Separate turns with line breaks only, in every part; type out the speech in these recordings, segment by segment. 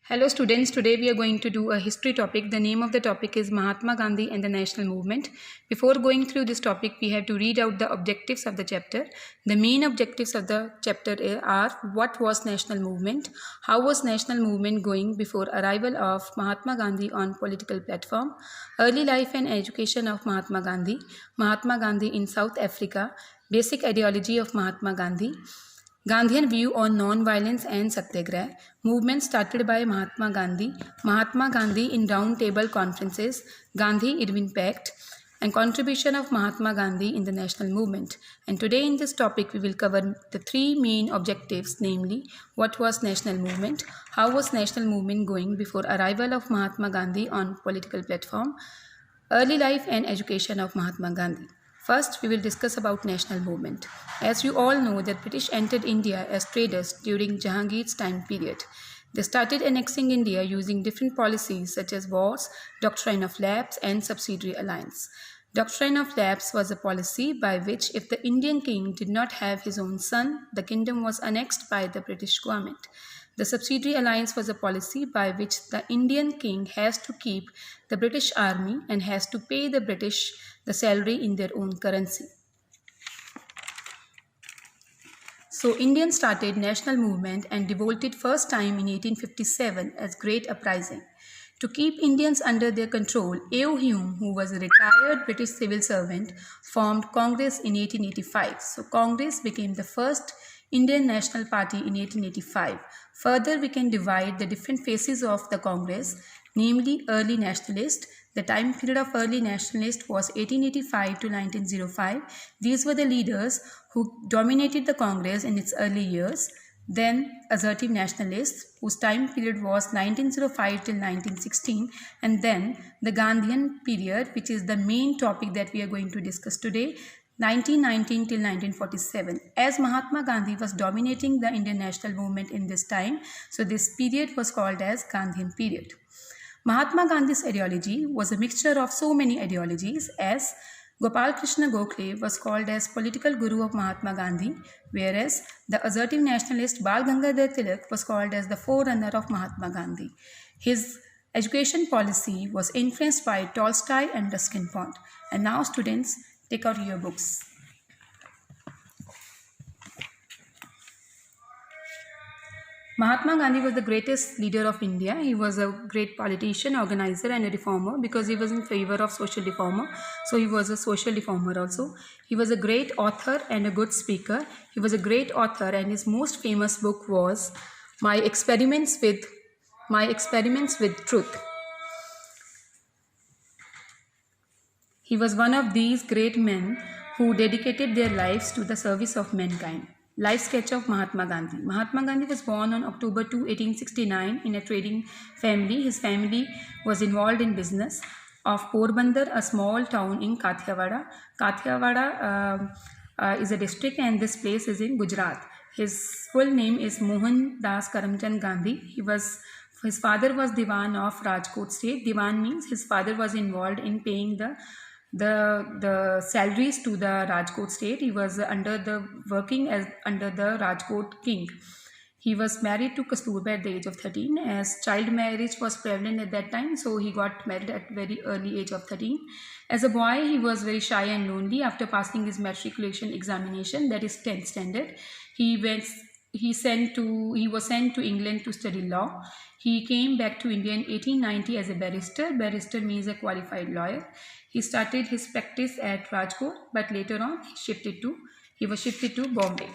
Hello students, today we are going to do a history topic. The name of the topic is Mahatma Gandhi and the National Movement. Before going through this topic, we have to read out the objectives of the chapter. The main objectives of the chapter are: what was national movement, how was national movement going before arrival of Mahatma Gandhi on political platform, early life and education of Mahatma Gandhi in South Africa, basic ideology of Mahatma Gandhi, Gandhian view on non-violence and Satyagraha, movement started by Mahatma Gandhi in round table conferences, Gandhi-Irving Pact, and contribution of Mahatma Gandhi in the national movement. And today in this topic we will cover the three main objectives, namely, what was national movement, how was national movement going before arrival of Mahatma Gandhi on political platform, early life and education of Mahatma Gandhi. First, we will discuss about national movement. As you all know that British entered India as traders during Jahangir's time period. They started annexing India using different policies such as wars, doctrine of lapse and subsidiary alliance. Doctrine of lapse was a policy by which if the Indian king did not have his own son, the kingdom was annexed by the British government. The subsidiary alliance was a policy by which the Indian king has to keep the British army and has to pay the British the salary in their own currency. So Indians started national movement and revolted first time in 1857 as Great Uprising. To keep Indians under their control, A.O. Hume, who was a retired British civil servant, formed Congress in 1885. So Congress became the first Indian National Party in 1885. Further, we can divide the different phases of the Congress, namely early nationalist. The time period of early nationalist was 1885 to 1905. These were the leaders who dominated the Congress in its early years. Then assertive nationalists, whose time period was 1905 till 1916, and then the Gandhian period, which is the main topic that we are going to discuss today, 1919 till 1947. As Mahatma Gandhi was dominating the Indian national movement in this time, so this period was called as Gandhian period. Mahatma Gandhi's ideology was a mixture of so many ideologies, as Gopal Krishna Gokhale was called as political guru of Mahatma Gandhi, whereas the assertive nationalist Bal Gangadhar Tilak was called as the forerunner of Mahatma Gandhi. His education policy was influenced by Tolstoy and Ruskin Bond. And now students, take out your books. Mahatma Gandhi was the greatest leader of India. He was a great politician, organizer and a reformer because he was in favor of social reformer. So he was a social reformer also. He was a great author and a good speaker. He was a great author and his most famous book was My Experiments with Truth. He was one of these great men who dedicated their lives to the service of mankind. Life sketch of Mahatma Gandhi. Mahatma Gandhi was born on October 2, 1869 in a trading family. His family was involved in business of Porbandar, a small town in Kathiawada. Kathiawada is a district and this place is in Gujarat. His full name is Mohan Das Karamchand Gandhi. His father was Diwan of Rajkot state. Diwan means his father was involved in paying the salaries to the Rajkot state. He was working as under the Rajkot king. He was married to Kasturba at the age of 13, as child marriage was prevalent at that time, so he got married at very early age of 13. As a boy, he was very shy and lonely. After passing his matriculation examination, that is 10th standard, he was sent to England to study law. He came back to India in 1890 as a barrister. Barrister means a qualified lawyer. He started his practice at Rajkot, but later on he was shifted to Bombay.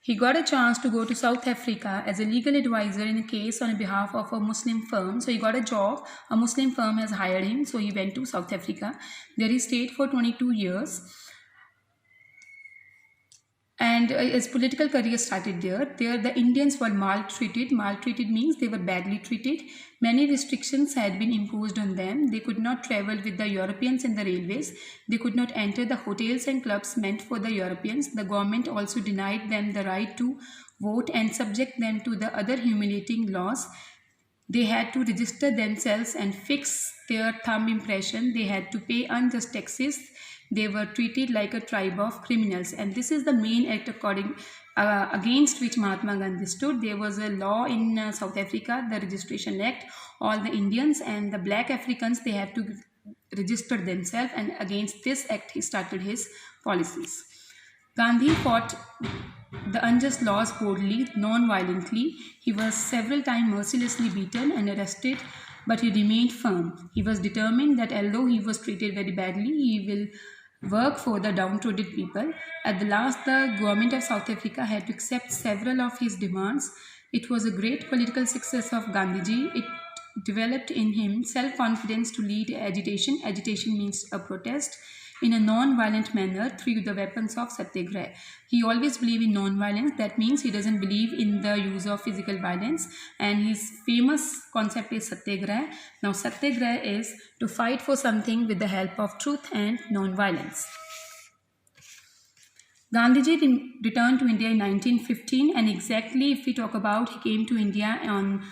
He got a chance to go to South Africa as a legal advisor in a case on behalf of a Muslim firm. So he got a job. A Muslim firm has hired him. So he went to South Africa. There he stayed for 22 years. And his political career started there. There the Indians were maltreated. Maltreated means they were badly treated. Many restrictions had been imposed on them. They could not travel with the Europeans in the railways. They could not enter the hotels and clubs meant for the Europeans. The government also denied them the right to vote and subject them to the other humiliating laws. They had to register themselves and fix their thumb impression. They had to pay unjust taxes. they were treated like a tribe of criminals. And this is the main act against which Mahatma Gandhi stood. There was a law in South Africa, the Registration Act. All the Indians and the black Africans, they had to register themselves, and against this act he started his policies. Gandhi fought the unjust laws boldly, non-violently. He was several times mercilessly beaten and arrested, but he remained firm. He was determined that although he was treated very badly, he will work for the downtrodden people. At the last, the government of South Africa had to accept several of his demands. It was a great political success of Gandhiji. It developed in him self-confidence to lead agitation. Agitation means a protest in a non-violent manner through the weapons of satyagraha. He always believed in non-violence. That means he doesn't believe in the use of physical violence. And his famous concept is satyagraha. Now satyagraha is to fight for something with the help of truth and non-violence. Gandhiji returned to India in 1915, and exactly if we talk about, he came to India on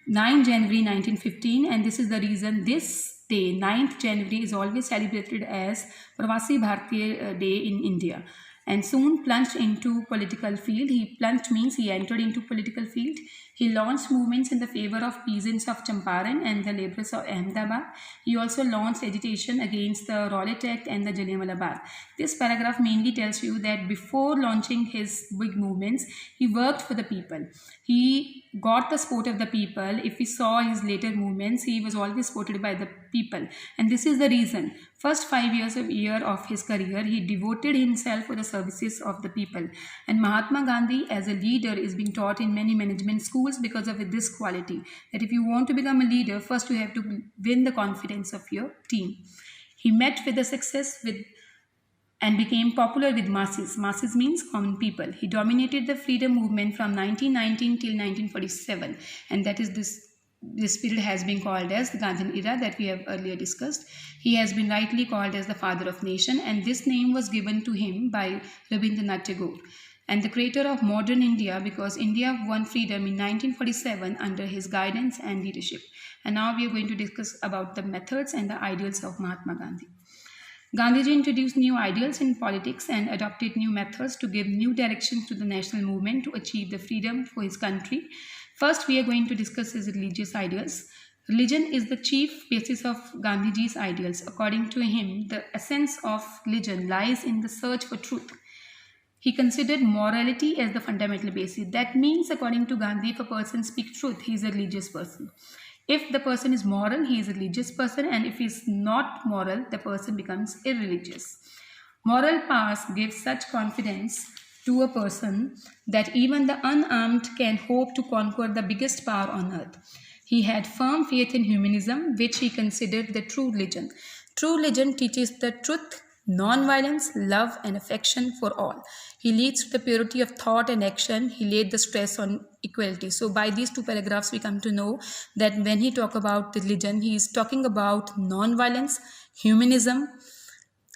9 January 1915, and this is the reason this day, 9th January, is always celebrated as Pravasi Bharatiya Day in India. And soon plunged into political field. He plunged means he entered into political field. He launched movements in the favor of peasants of Champaran and the laborers of Ahmedabad. He also launched agitation against the Rowlatt Act and the Jallianwala Bagh. This paragraph mainly tells you that before launching his big movements, he worked for the people. He got the support of the people. If we saw his later movements, he was always supported by the people. And this is the reason. First 5 years of his career, he devoted himself for the services of the people. And Mahatma Gandhi as a leader is being taught in many management schools because of this quality. That if you want to become a leader, first you have to win the confidence of your team. He met with the success and became popular with masses. Masses means common people. He dominated the freedom movement from 1919 till 1947, and that is this period has been called as the Gandhian era that we have earlier discussed. He has been rightly called as the father of nation, and this name was given to him by Rabindranath Tagore, and the creator of modern India, because India won freedom in 1947 under his guidance and leadership. And now we are going to discuss about the methods and the ideals of Mahatma Gandhi. Gandhiji introduced new ideals in politics and adopted new methods to give new directions to the national movement to achieve the freedom for his country. First, we are going to discuss his religious ideals. Religion is the chief basis of Gandhiji's ideals. According to him, the essence of religion lies in the search for truth. He considered morality as the fundamental basis. That means, according to Gandhi, if a person speaks truth, he is a religious person. If the person is moral, he is a religious person, and if he is not moral, the person becomes irreligious. Moral powers give such confidence to a person that even the unarmed can hope to conquer the biggest power on earth. He had firm faith in humanism, which he considered the true religion. True religion teaches the truth, non-violence, love and affection for all. He leads to the purity of thought and action. He laid the stress on equality. So by these two paragraphs, we come to know that when he talks about religion, he is talking about non-violence, humanism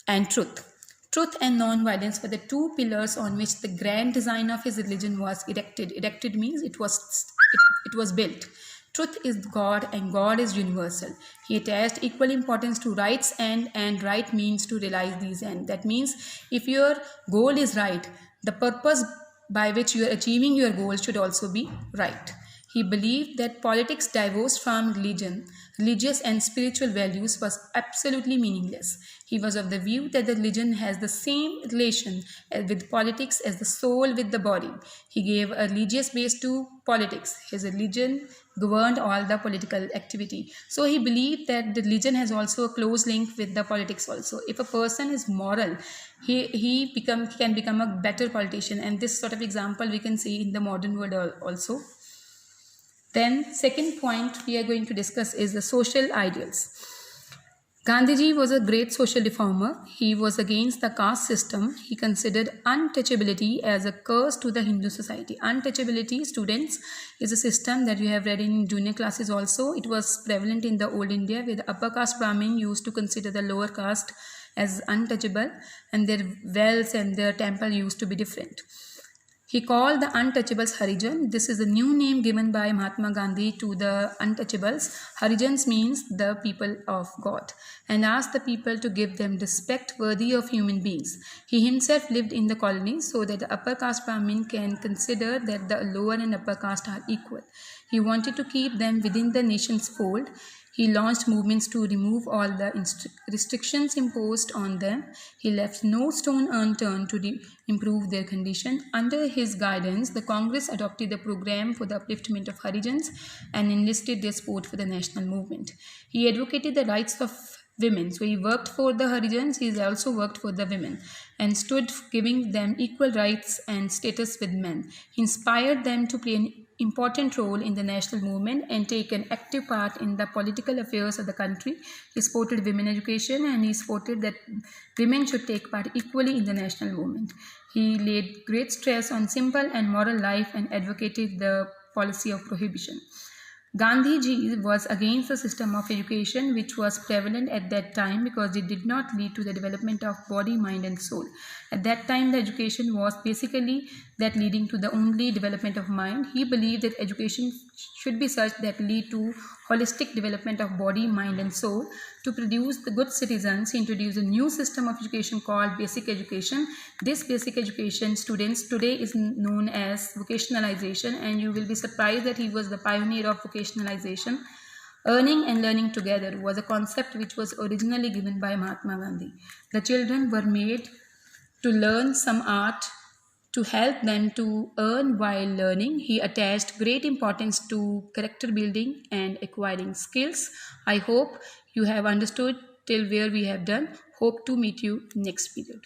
and truth. Truth and non-violence were the two pillars on which the grand design of his religion was erected. Erected means it was built. Truth is God and God is universal. He attached equal importance to right's end, and right means to realize these ends. That means if your goal is right, the purpose by which you are achieving your goal should also be right. He believed that politics divorced from religion, religious and spiritual values was absolutely meaningless. He was of the view that the religion has the same relation with politics as the soul with the body. He gave a religious base to politics. His religion governed all the political activity. So he believed that the religion has also a close link with the politics also. If a person is moral, he can become a better politician, and this sort of example we can see in the modern world also. Then second point we are going to discuss is the social ideals. Gandhiji was a great social reformer. He was against the caste system. He considered untouchability as a curse to the Hindu society. Untouchability, students, is a system that you have read in junior classes also. It was prevalent in the old India, where the upper caste Brahmin used to consider the lower caste as untouchable, and their wells and their temple used to be different. He called the untouchables Harijan. This is a new name given by Mahatma Gandhi to the untouchables. Harijans means the people of God, and asked the people to give them respect worthy of human beings. He himself lived in the colonies so that the upper caste Brahmin can consider that the lower and upper caste are equal. He wanted to keep them within the nation's fold. He launched movements to remove all the restrictions imposed on them. He left no stone unturned to improve their condition. Under his guidance, the Congress adopted the program for the upliftment of Harijans and enlisted their support for the national movement. He advocated the rights of women. So he worked for the Harijans, he also worked for the women and stood giving them equal rights and status with men. He inspired them to play an important role in the national movement and take an active part in the political affairs of the country. He supported women education and he supported that women should take part equally in the national movement. He laid great stress on simple and moral life and advocated the policy of prohibition. Gandhiji was against the system of education which was prevalent at that time because it did not lead to the development of body, mind and soul. At that time, the education was basically that leading to the only development of mind. He believed that education should be such that lead to holistic development of body, mind and soul. To produce the good citizens, he introduced a new system of education called basic education. This basic education students today is known as vocationalization, and you will be surprised that he was the pioneer of vocationalization. Earning and learning together was a concept which was originally given by Mahatma Gandhi. The children were made to learn some art to help them to earn while learning. He attached great importance to character building and acquiring skills. I hope you have understood till where we have done. Hope to meet you next period.